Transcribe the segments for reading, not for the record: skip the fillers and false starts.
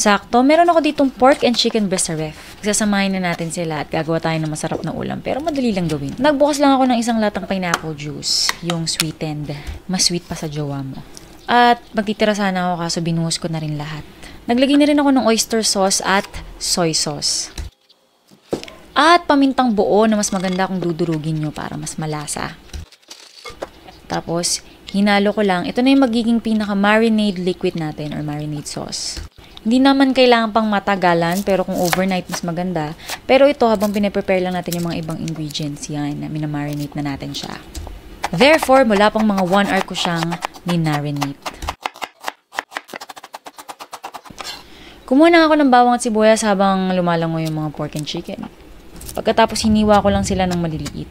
Sakto, meron ako ditong pork and chicken breast sa ref. Sasamahin na natin sila at gagawa tayo ng masarap na ulam pero madali lang gawin. Nagbukas lang ako ng isang latang pineapple juice, yung sweetened. Mas sweet pa sa jowa mo. At magtitira sana ako kaso binuhos ko na rin lahat. Naglagay na rin ako ng oyster sauce at soy sauce. At pamintang buo na mas maganda kung dudurugin nyo para mas malasa. Tapos, hinalo ko lang. Ito na yung magiging pinaka-marinade liquid natin or marinade sauce. Hindi naman kailangan pang matagalan, pero kung overnight mas maganda. Pero ito, habang pinaprepare lang natin yung mga ibang ingredients yan, na minamarinate na natin siya. Therefore, mula pang mga 1 hour ko siyang minarinate. Kumuha na ako ng bawang at sibuyas habang lumalangoy yung mga pork and chicken. Pagkatapos, hiniwa ko lang sila ng maliliit.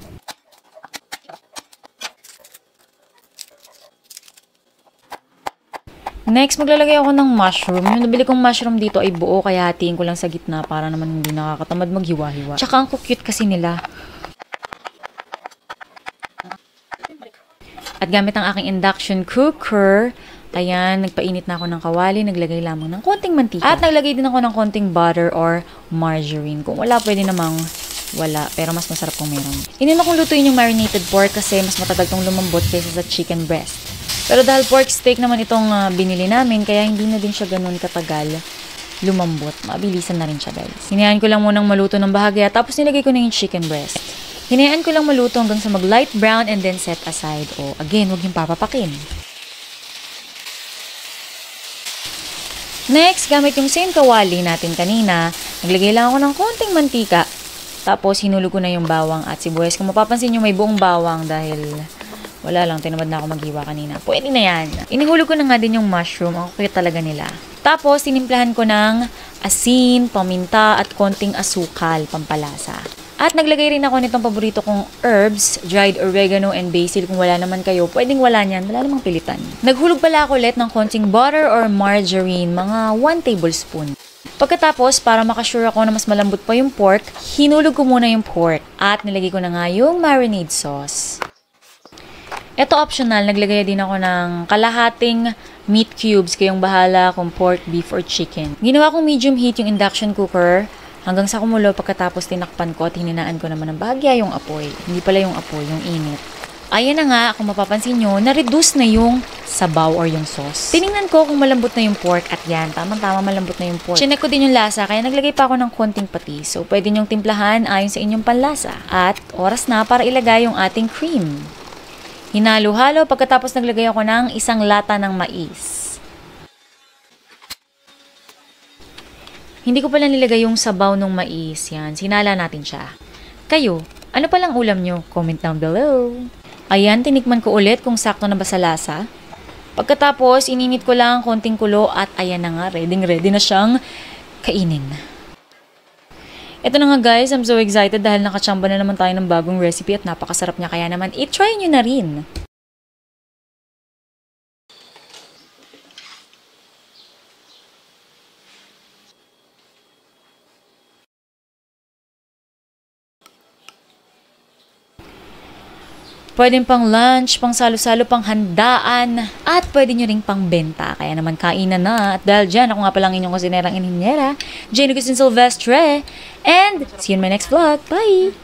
Next, maglalagay ako ng mushroom. Yung nabili kong mushroom dito ay buo, kaya hatiin ko lang sa gitna para naman hindi nakakatamad maghiwa-hiwa. Tsaka ang cute kasi nila. At gamit ang aking induction cooker, ayan, nagpainit na ako ng kawali, naglagay lamang ng konting mantika. At naglagay din ako ng konting butter or margarine. Kung wala, pwede namang wala, pero mas masarap kung meron. Inuna kong lutuin yung marinated pork kasi mas matagal tong lumambot kaysa sa chicken breast. Pero dahil pork steak naman itong binili namin, kaya hindi na din siya ganun katagal lumambot. Mabilisan na rin siya, guys. Hinayaan ko lang munang maluto ng bahagya, tapos nilagay ko na yung chicken breast. Hinayaan ko lang maluto hanggang sa mag-light brown and then set aside. O, again, huwag yung papapakin. Next, gamit yung same kawali natin kanina, naglagay lang ako ng konting mantika. Tapos, hinulog ko na yung bawang at sibuyas. Kung mapapansin nyo, may buong bawang dahil wala lang, tinamad na ako maghiwa kanina. Pwede na yan. Inihulog ko na nga din yung mushroom. Ang cute talaga nila. Tapos, tinimplahan ko ng asin, paminta, at konting asukal, pampalasa. At naglagay rin ako nitong paborito kong herbs, dried oregano and basil. Kung wala naman kayo, pwedeng wala niyan. Wala namang pilitan. Naghulog pala ako ulit ng konting butter or margarine, mga 1 tablespoon. Pagkatapos, para makasure ako na mas malambot pa yung pork, hinulog ko muna yung pork. At nilagay ko na nga yung marinade sauce. Ito optional, naglagay din ako ng kalahating meat cubes, kayong bahala kung pork, beef, or chicken. Ginawa kong medium heat yung induction cooker hanggang sa kumulo, pagkatapos tinakpan ko at hininaan ko naman ng bahagya yung apoy. Hindi pala yung apoy, yung init. Ayan na nga, kung mapapansin nyo, na-reduce na yung sabaw or yung sauce. Tiningnan ko kung malambot na yung pork at yan, tamang-tama malambot na yung pork. Chinek ko din yung lasa, kaya naglagay pa ako ng konting patis. So, pwede nyong timplahan ayon sa inyong panlasa. At oras na para ilagay yung ating cream. Hinalo-halo, pagkatapos naglagay ako ng isang lata ng mais. Hindi ko pala nilagay yung sabaw ng mais. Yan, sinala natin siya. Kayo, ano palang ulam nyo? Comment down below. Ayan, tinikman ko ulit kung sakto na ba sa lasa. Pagkatapos, ininit ko lang konting kulo at ayan na nga, ready na siyang kainin. Ito na nga guys, I'm so excited dahil nakachamba na naman tayo ng bagong recipe at napakasarap niya, kaya naman i-try nyo na rin. Pwede pang lunch, pang salo-salo, pang handaan, at pwede nyo ring pang benta. Kaya naman kainan na. At dahil dyan, ako nga palang inyong kusinerang inhinyera, Jane Agustin Silvestre. And see you in my next vlog. Bye!